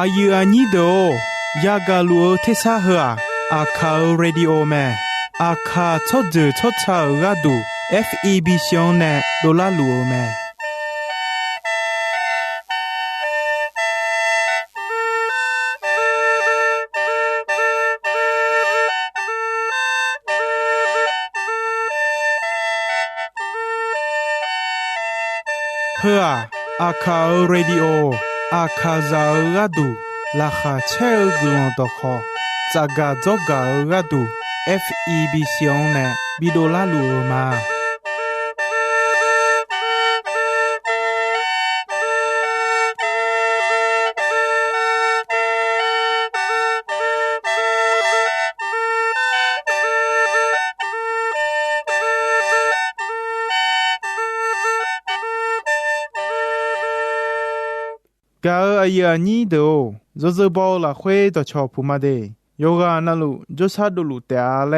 อายุอันนี้โดยากาลัวเทสาหัวอาคาเรดิโอแมอาคาทอดเจอทอดชาวกาดู FEB ชงเนโดลาลัวแมเพื่ออาคาเรดิโออาคาซาลาดูลาคาเชลกลอนตอคอจากาจอกาลาดู FEB ชงเนบิโดลาลูมากาอายุอันนี้โดจะบอลละเขยต่อชอบผู้มาเดโยกานาลุจสัดลุแต่อาเล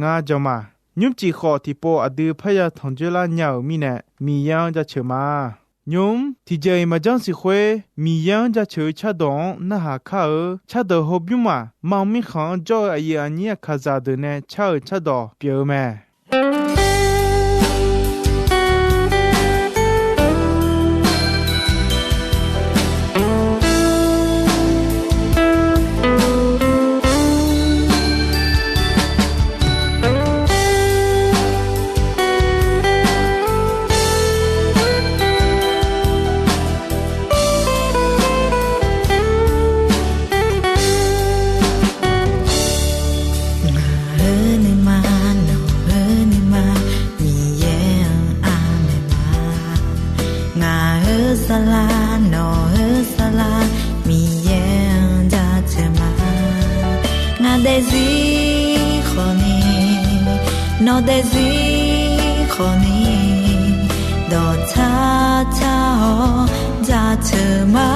งาจมายุบจีขอที่ปออดือพยาทองเจลาเหนียวมีเนมียังจะเชื่อมายุมที่เจมาจังสิเขยมียังจะเชื่อชาดองน่าหาข้าชาดอฮบยุมามังมีขังจ่ออายุอันนี้ข้าจะเดินเนชาดอเปียวแม่no desi khoni do cha cha ho ja chma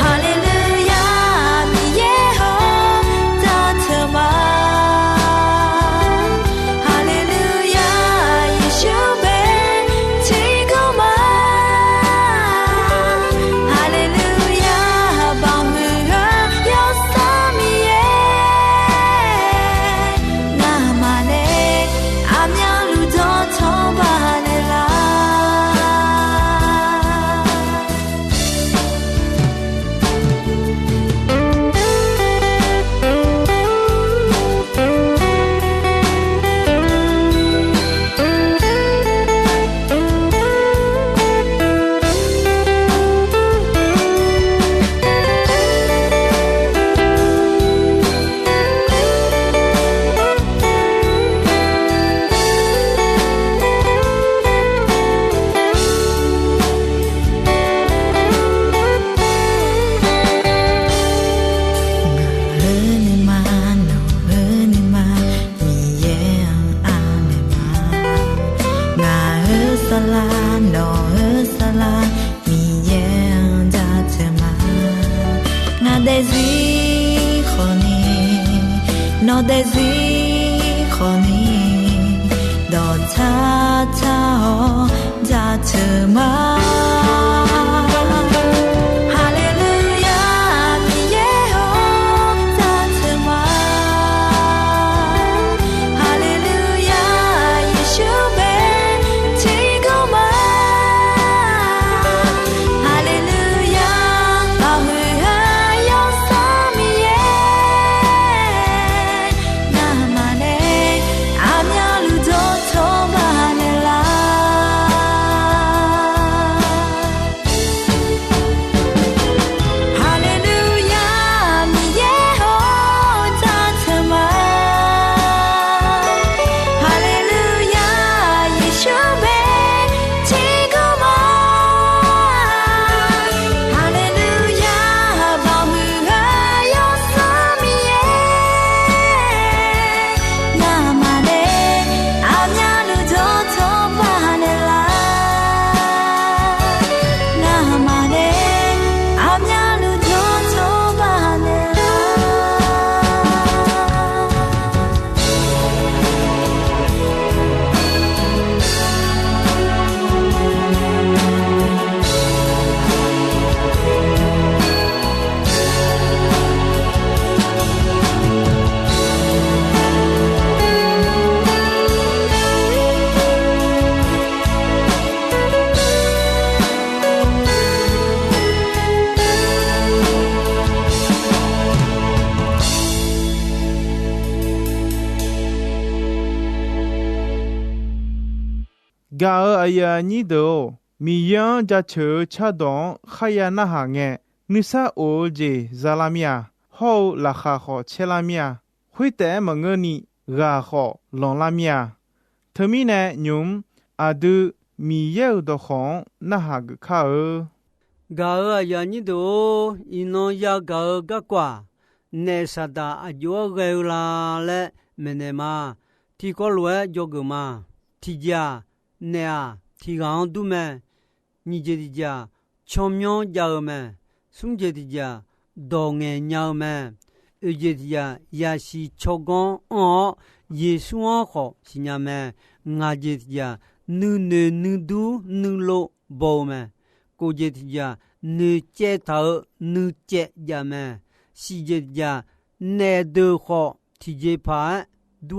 hallelujah mi ye ho ja chma hallelujah yeshu be chi ko ma hallelujah ba mu ha yo sa mi ye no desi khoni do cha cha ho ja chma กาอายานีโดมียังจะเชอชาดองขยานาหาเงนิสาโอเจซาลามียฮาวลาคาขอเชลามียหุยแต่มงเงนีกาขอลองลามียเธอมีแนยุมอาดูมีเยอดของนาหากข้ากาอยานิโดอินอยากากะกว่าเนสดาอจัวเกลาและเมเนมาที่ก็ลวยจกมาที่จาเนียที่กางดูแมนิเจติจาชมยองจาแมสุงเจติจาดองเงญาแมอุเจติจายาชีชกงอ๋อเยซูอ๋อขอสิญาแมงาเจติจานูเนนูดูนูโลโบแมကိုကြည်ကြနေကျဲတော်နုကျဲကြမယ်စီကြကြနေဒခောတီကြဖာဒူ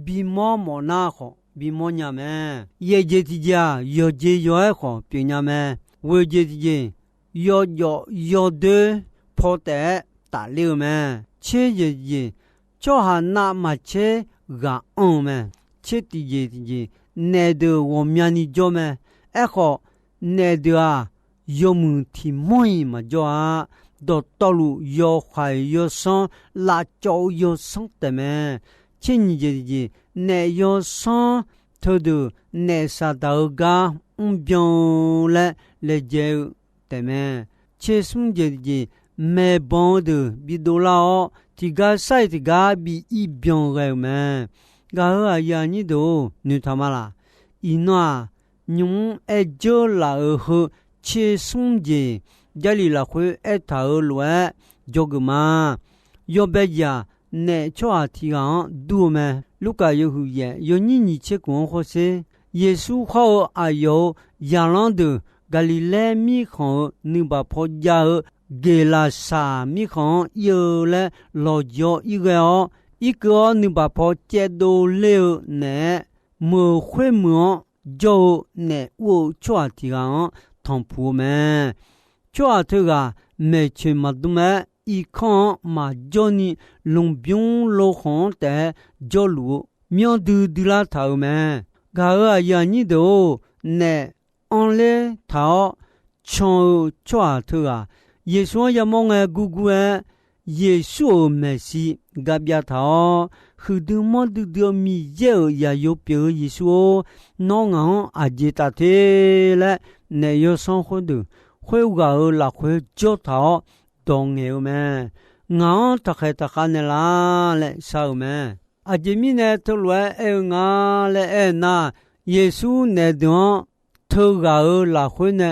ဘီမောမနာခောဘီမောညာမယ်ယေကြည်ကြယောကျေယောခောပြညာမယ်ဝေကြည်ကြယောဒေဖောတဲ့တာလျမယ်ချေကြည်ချောဟာနာမချေကအောင်မယ်ချေတီကြည်နေဒဝမြနီကြောမယ်အခုနေဒာယောမူတီမွိမကြောဒေါ်တော်လူယောခွာယောဆန်လာကြောယောဆန်တမဲချင်းကြီးနေယောဆန်ထိုဒူနေစာတောကအုံပြောင်းလေကျဲတမဲချေဆုံကြီးမေဘွန်ဒူဘီဒိုလာတီဂါဆိုင်တီဂါဘီအီပြောင်းရဲမဲဂါဟာယာနီဒိုနူထမလာအီနွာညုံအဂျောလာဟချေဆုံကြီးဂျာလီလာခွေအထာလွဲဂျောဂမာယောဘယာနေချွာတီကောင်ဒူမဲလူကာယဟုရဲ့ယောညညချေကွန်ခောစေယေစုခောအာယောယာလန်ဒဂလီလေမီခောနိဘဖောဂျာဂေလာစာမီခောယောလေလောဂျောဤကောဤကောနိဘဖောကျဲဒိုလေနဲမေခွေမောဂျောနဲဝချွာတီကောင်ทองผูแม่ชัวเธอกาเมชมาดุแม่อีข้อมาจอนี่ลงบิงโลของแต่จอลูมีอดูลาเท่าแม่กาอยานี่โดเนอันเลเท่าชงชัวเธอกาเยซูยามองกูเยซูเมซีกับยาเท่าคือดูมอดูมีเยอะอย่าโยเปียเยซูน้องอาเจตาเทและในยศงคนดูคุยกับเราคุยจดเท่าตรงเอวแม่งาตะเขนละและสาวแม่อาจจะมีในตัวเราเองและน่าเยซูในดวงเธอกับเราคุยใน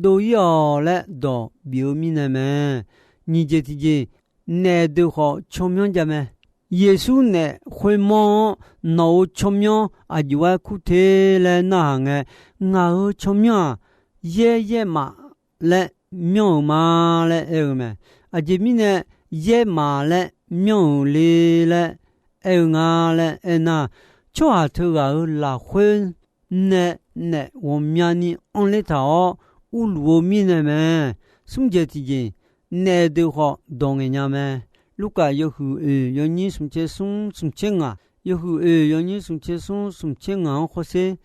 ดูยอและดูบิวมีในแม่นี่จะที่ในดูเขาชมยองจะแม่เยซูเนี่ยคุยมองน้าชมยองอาจว่าคุเทและน่าไงงาชมยอง耶马嘞妙马嘞嘛，啊这边呢耶马嘞妙哩嘞啊嘞那，做下头个拉婚呢我们呢按里头乌罗米呢嘛，送这提件呢都好当人家嘛，如果有户有人送这送钱啊，有户有人送这送钱啊，或是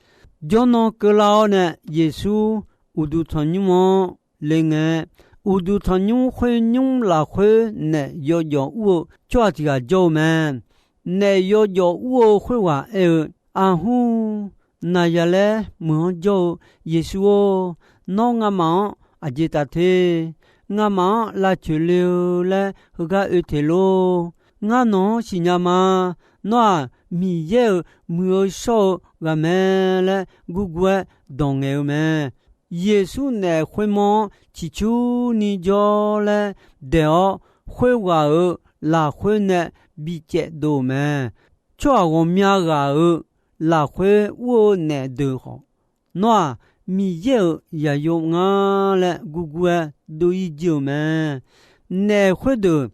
叫那个老呢耶稣。乌杜团女么另外乌杜团女会用拉会呢要我抓这个叫们呢要我会话啊呼那呀嘞么叫耶稣那我们阿杰达提我们拉去了嘞和个提咯我侬是呀嘛那米耶没少个么嘞姑姑当个么耶稣呢会么祈求你叫嘞的会话拉会呢比较多么做我们个拉会我呢都好那米也有啊嘞姑姑都已经么呢会的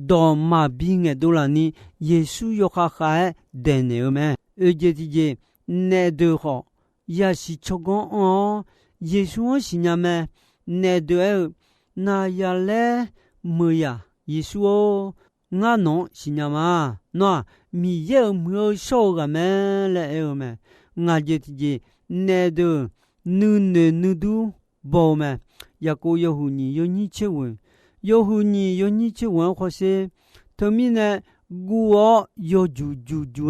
到马边个都啦你耶稣有哈哈的呢么这呢都好也是做工哦耶稣是呀么呢对那呀嘞么呀耶稣我侬是呀嘛那米没少个么嘞么 ngà dê thì dê nè đờ nư nè nư đu bò mà ya cô yo hu ni yo ni che wen yo hu ni yo ni che wen khó se thơ mi nè guo yo ju ju ju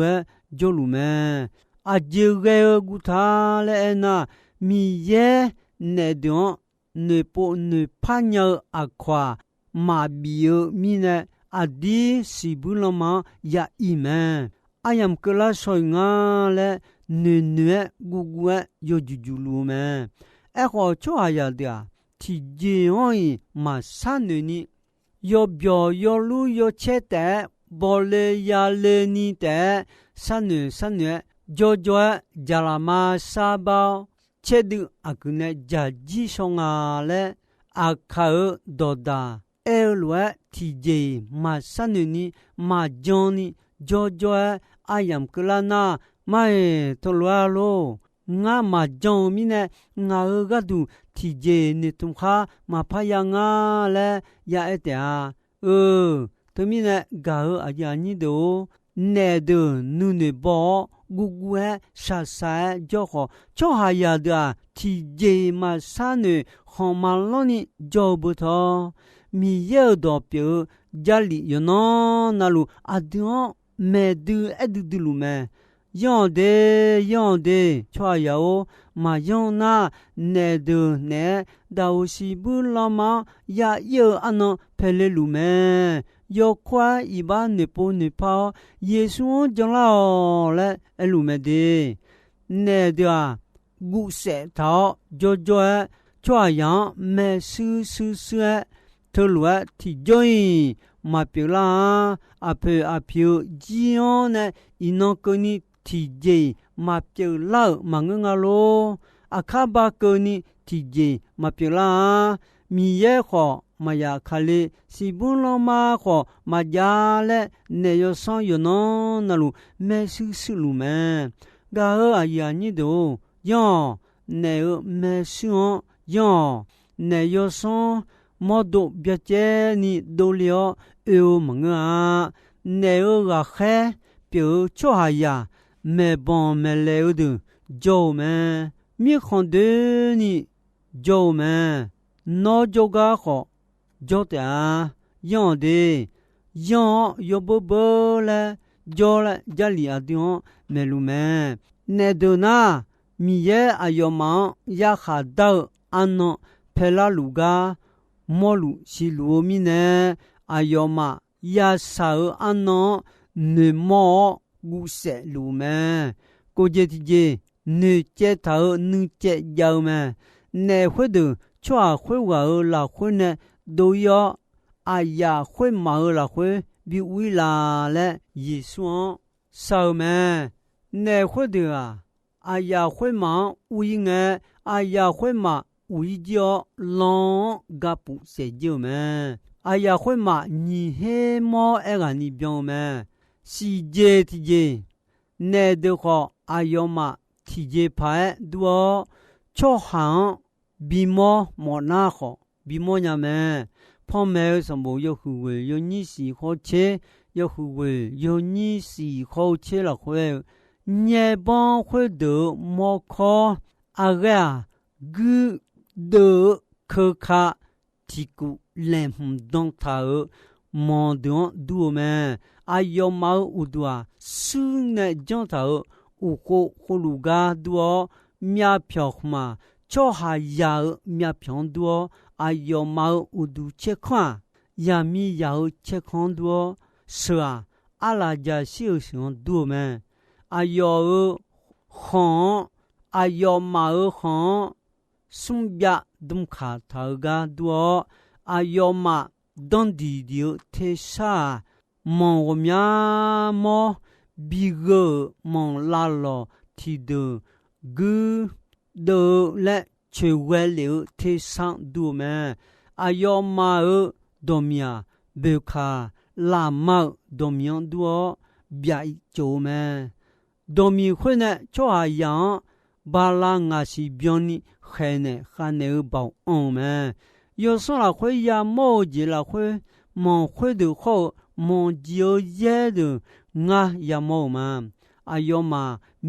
jo lu mà a dê ghe gu tha lệ na mi ye nè đờ ne po ne pa nhờ a khoa mà bio mi nè a di si bu lo ma ya i mà ayam que la soi nga le ne gu gu yo ju ju lu mà e ho cho aya dia ti je oi ma sa ne ni yo bio yo lu yo che te bo le ya le ni te sa ne jo jo ja la ma sa ba che du a ku ne ja ji so nga le a kha do da e lu ti je ma sa ne ni ma jon ni jo jo ayam que la na mai to lo nga ma jon mi ne nga ga du ti je ni tum kha ma pha ya nga le ya e ta to mi ne ga a ya ni do ne de nu ne bo gu gu sa sa jo ho cho ha ya da ti je ma sa ne ho ma lo ni jo bu tho mi ye do pyo ja li yo no na lu a do me du edu lu me yon de chwa ya o ma yon na ne de ne da o si bu la ma ya ye ano pele lu me yo kwa i ba ne po ne pa yesu jong la le lu me de ne de gu se ta jo jo chwa ya me su to lu ti join ma pi la a pe a piu jion ne ino ko ni ti je ma pi la ma nga lo a kha ba ko ni ti je ma pi la mi ye kho ma ya khale si bun lo ma kho ma ja le ne yo son yo no na lu me su lu me ga a ya ni do yo ne me su yo ne yo son modo biache ni do lio eu manga ne ga khe piu cho ha ya me bon me le de jo me mi khon de ni jo me no jo ga kho jo ta yon de yon yo bo bo le jo le ja li a dion me lu me ne do na mi ye ayo ma ya kha da an pe la lu ga mo lu si lu mi ne ayo ma ya sa an ne mo gu se lu me ko je ti je ne che ta nu che ya me ne hu de chwa hu wa la hu ne do yo aya hu ma la hu bi wi la le yi suan sa me ne hu de aya hu ma wi nge aya hu ma wi jo long ga pu se jo me aya hu ma ni he mo e ga ni byon me si je ti je ne de ko ayo ma ti je pa do cho han bi mo na ko bi mo nya me pho me so bo yo hu we yo ni si ho che yo hu we yo ni si ho che la hwe nye bon hwe de mo ko a ga gu de ke ka ti ku lem dong ta mon don du me ayo ma u dua su ne jong ta u ko lu ga duo mya phyo ma cho ha ya mya phyon duo ayo ma u du che khwa ya mi ya che khon duo swa ala ja xiu xiong du me ayo khon ayo ma khon sum bya dum kha ta ga duo ayo ma don di dio te sa mon mya mo bigo mon la lo ti de gu de le che we le te sang du me ayo ma do mya be kha la ma do myan duo bya i cho me do mi khwe ne cho a yang ba la nga si byon ni khe ne kha ne ba on me yo so la khwe ya mo ji la khwe mon khwe de kho mon jiu ye de nga ya mo ma 阿ယော嘛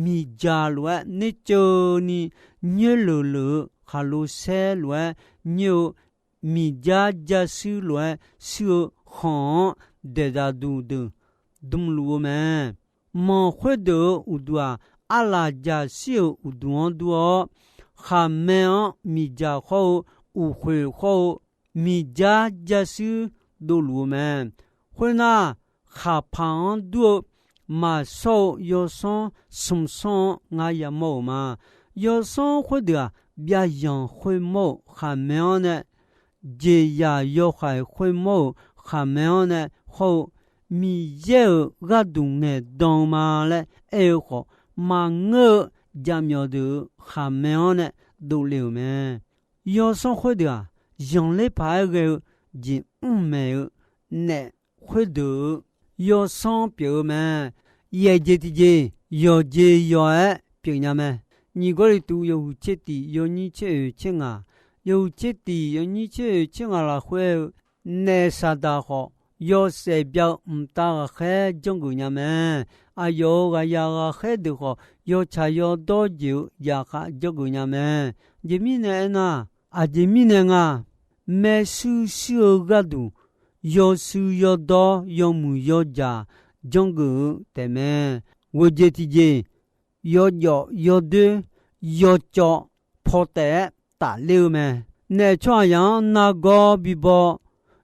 米家罗你就你牛噜噜哈鲁塞罗牛米家家苏罗苏行得达嘟嘟东路们莫会的乌多阿拉家修乌多多哈没米家好乌会好米家家苏多路们会那哈旁多嘛少有上什上俺也冇嘛有上会的别样会冇哈没有呢这呀有还会冇哈没有呢好米有个东呢当嘛嘞哎好嘛我家苗的哈没有呢都留没有上会的用来排个就没有呢会的有上表嘛也这的有这有哎表伢们你个里都有这的有你这这啊有这的有你这这啊啦会那啥的好有些表大海中国伢们啊有个呀个海的好有茶有多久呀个中国伢们这面呢啊这面呢没事事个都有事有多有木有家中国的们我这的有的有叫破的打六们那这样那个比不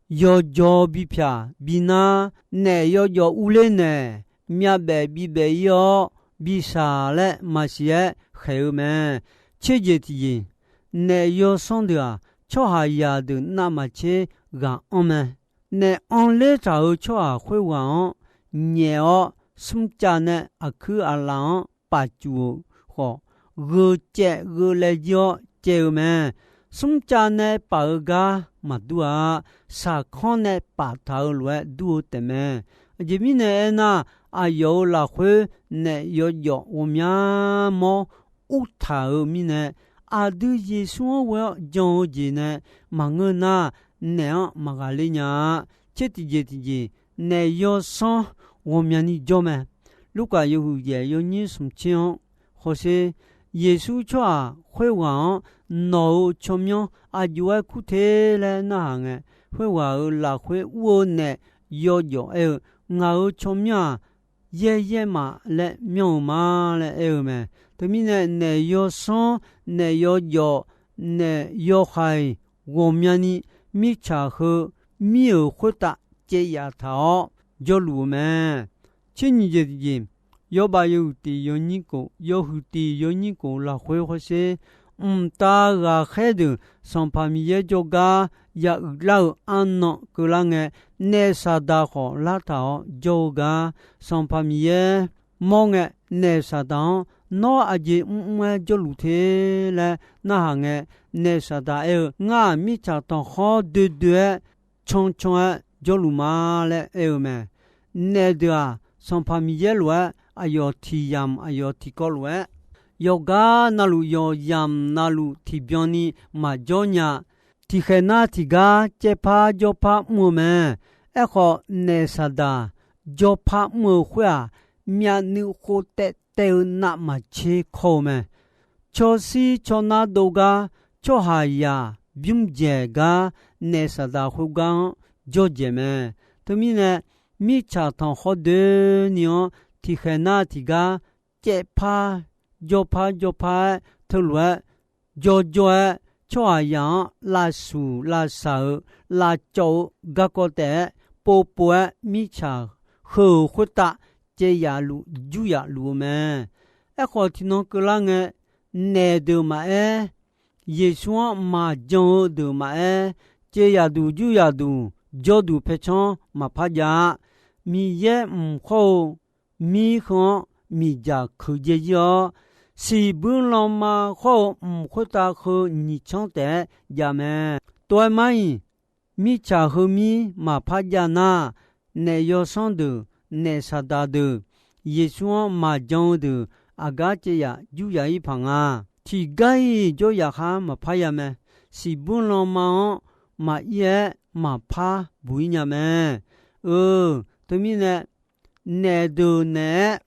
有叫比偏比那有乌嘞呢面白比白有比啥嘞嘛些还有们这些的那有上的啊这还呀的那么些让我们那安嘞找这会玩你哦什家呢啊去啊郎把住好这来叫这们什家呢把个嘛多啊啥看呢把头来多的们这边呢那啊有了会呢有我们么乌头咪呢啊都耶稣我讲的呢嘛我那呢嘛个哩呀这呢有上我们你叫么如果有也有你什么情或是耶稣说会往脑上面啊有爱cụ thể来那行诶会话啦会我呢有诶我上面也嘛来妙嘛来诶么对面呢有上呢有呢有还我们呢米茶和米有回答这丫头就路么今年的有把有的有你个有后的有你个啦会或是大个海的上旁边也就个也老安诺个啷个那啥大好拉头就个上旁边也忙个那啥当那阿姐就路天来那行个那啥大俺米茶当好对冲就路嘛来么那的啊上旁边也路啊有体验啊有体高路有个那路有验那路体表呢嘛叫伢体海那体个这怕就怕我们好那啥的就怕我会啊面你好得那么切口们就是就那都个就还呀并这个那啥的会讲就这么对面呢米茶汤好的呢体海那体个这怕就怕头来就这样拉树拉手拉走个个的波米茶和回答这呀路就呀路么好听那个啷个那的嘛耶稣嘛讲的嘛这呀路就呀路就路配上嘛怕呀米也好米好米家可接哟是不浪嘛好回答和你唱的呀么对吗米茶和米嘛怕呀那那有上的那啥大的耶稣嘛讲的阿嘎这呀就呀一旁啊体该就呀哈嘛怕呀么是不浪嘛也嘛怕不呀么对面呢那的呢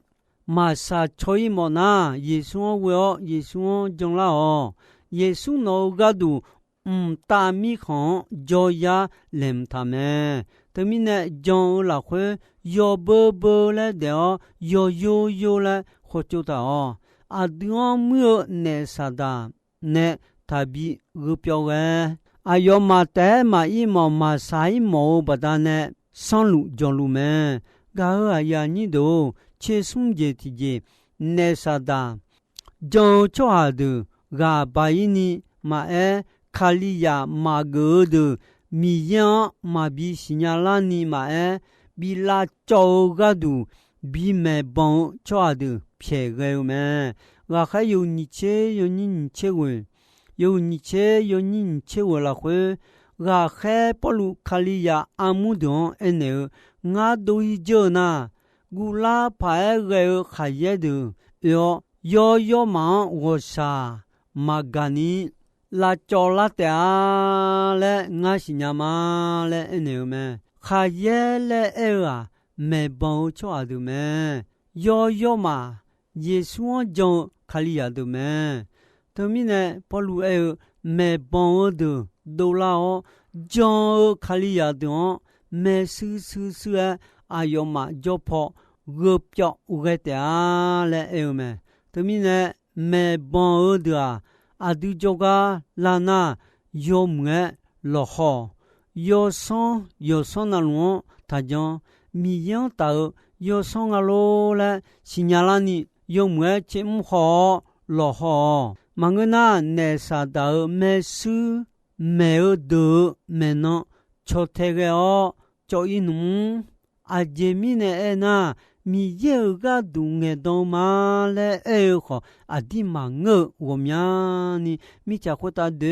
马萨吹莫那耶稣我耶稣中啦哦，耶稣no个都大米康就呀连他们，他们呢中啦会有波波来的哦，有来或者的哦，啊多没有那啥的呢，他比个标个，啊有马带马一毛马啥一毛不但呢，上路上路们，个啊呀你都。切松节体节，那啥的，就做下的，个把伊尼马卡利亚马格的米样马比新亚拉尼马比拉找个的比没帮做下的撇个么？我还有你切有你切问，有你切问了会，我还不如卡利亚阿姆东呢，我都已经那。古拉派个海耶的有忙我啥马嘎尼拉找拉的嘞，我是娘妈嘞，你们海耶嘞啊，没帮助的们有嘛，耶稣讲卡利亚的们，他们呢不如没帮的都拉哦，讲卡利亚的没事啊有嘛就跑个表个的来么，他们呢没帮的啊都就个拉那有么老好有上那种他讲米样到有上啊咯嘞，新加坡你有么节目好老好，忙个那啥到没事没有得没能出这个哦，就一弄。啊，前面呢那米有个东个东嘛嘞好，啊地忙个我们呢米家伙打的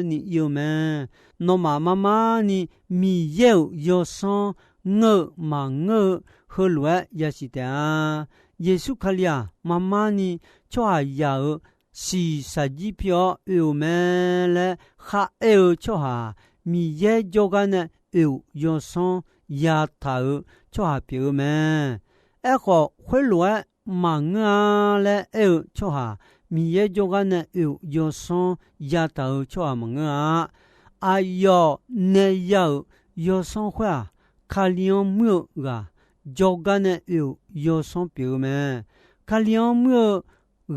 你有没？那妈你米有上我忙个后来也是的，耶稣卡利亚妈妈你就还有是实际票有没嘞？还有就哈米就个呢有上。呀，头做下表咩？一个回来忙啊嘞，做下米嘢做緊呢，要上呀頭做下忙啊。哎呦，你要上會啊？卡兩秒啊，做緊呢要上表咩？卡兩秒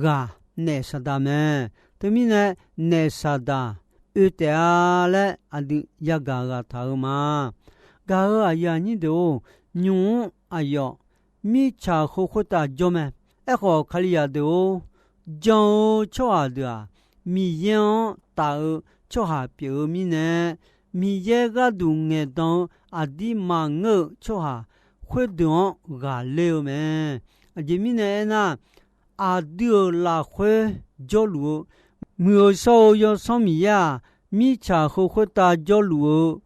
啊，你實得咩？對面呢，你實得，對啊嘞，啊啲一個頭嘛。个啊呀，你都牛哎呦，米茶好好大做咩？哎好卡里亚都就做的啊，米样大做下表面呢，米一个都眼当啊啲忙我做下，会当个溜咩？啊前面呢那啊丢拉会做路，没有手要上米呀，米茶好好大做路。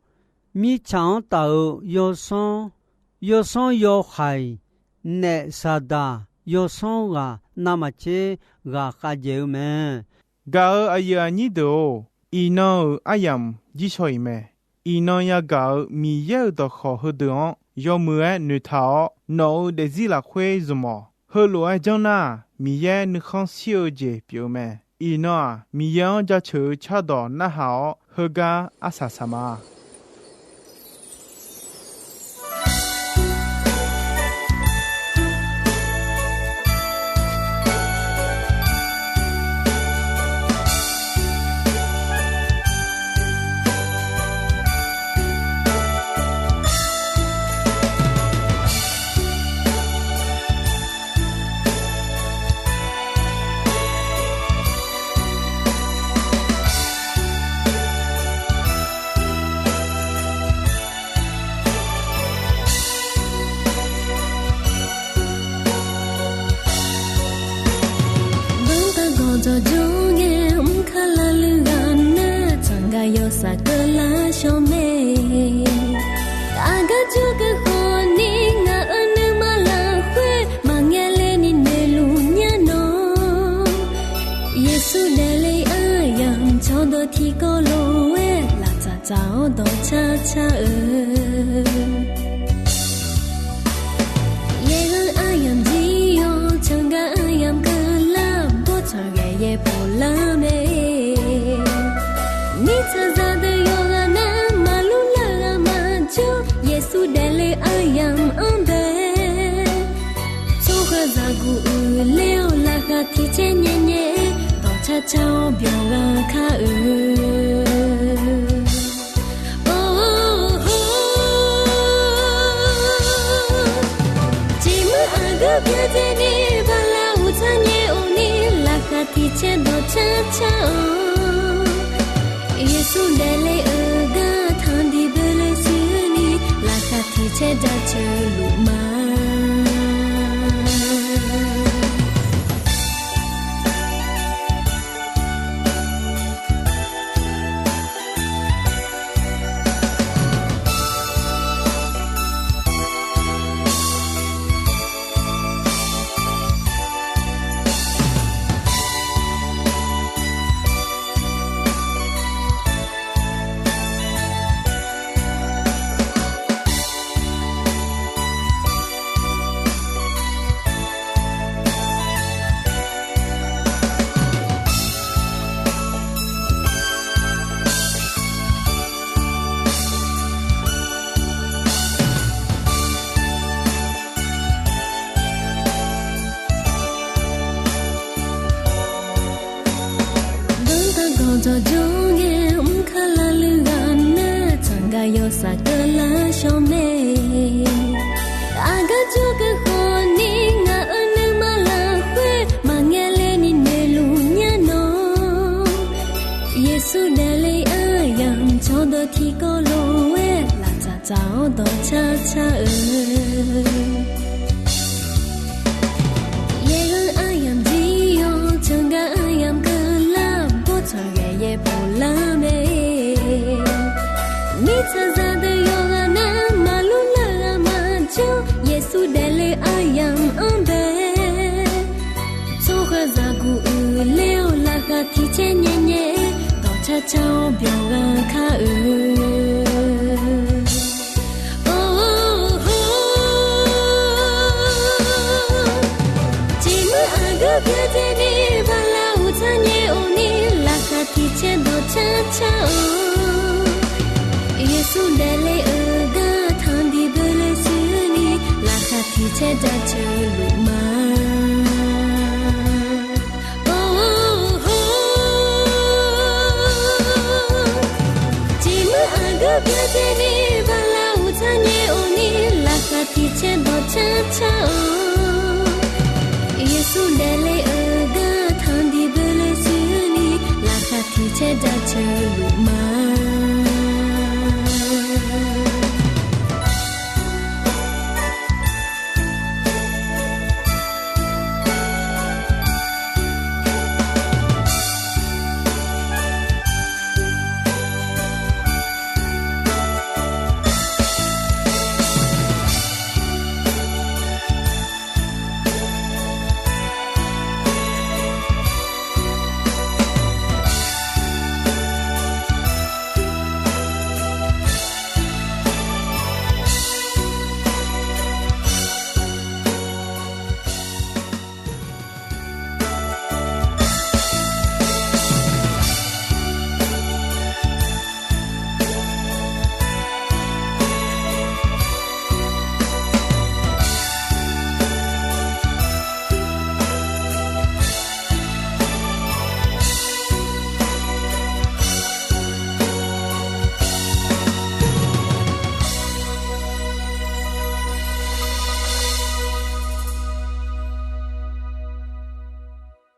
米长到有上有海，那啥的有上啊，那么这个还有没？个哎呀，你都一弄哎呀，几岁没？一弄呀个米有的好喝的，要么女头，no 的自拉会什么？后来讲那米也你看小姐表妹，一弄啊米样就求吃到那好，喝个阿啥啥嘛。夜晚爱阳只有 chẳng ga ayam cơ la bo cho ge ye po la me ni cha za de yoga na malu la ma chu yesu de le ayam ambe so ga za gu leo la ga ti che nye nye to cha chao byo ga kha ti che do cha cha yesu de le ga than di bele su ni la ka ti che da che lu ma cho jong ye khala lu ga na chang ga yo sa ka la sho me aga chu ka ho ni nga an ma la khwe ma nge le ni ne lu nya no yesu de le ayam cho do thi ko lo we la cha chao do cha cha ye ga ayam ji yo chang ga ayam ka la bo cha ye po la me ni cha za de yoga na malu la ma chu yesu de le ayam ambe so ga za gu leo la ga ti che nye nye to cha chao byo ga kha ji ma a ga bya de ni ba la u cha nye o ni la ga ti che do cha cha yesu de le ga than di bele su ni la ga ti che da che lu ma ji ma a ga bya de ni ba la u cha nye o ni la ga ti che do cha cha yesu de le ga than di bele su ni la ga ti che da che lu ma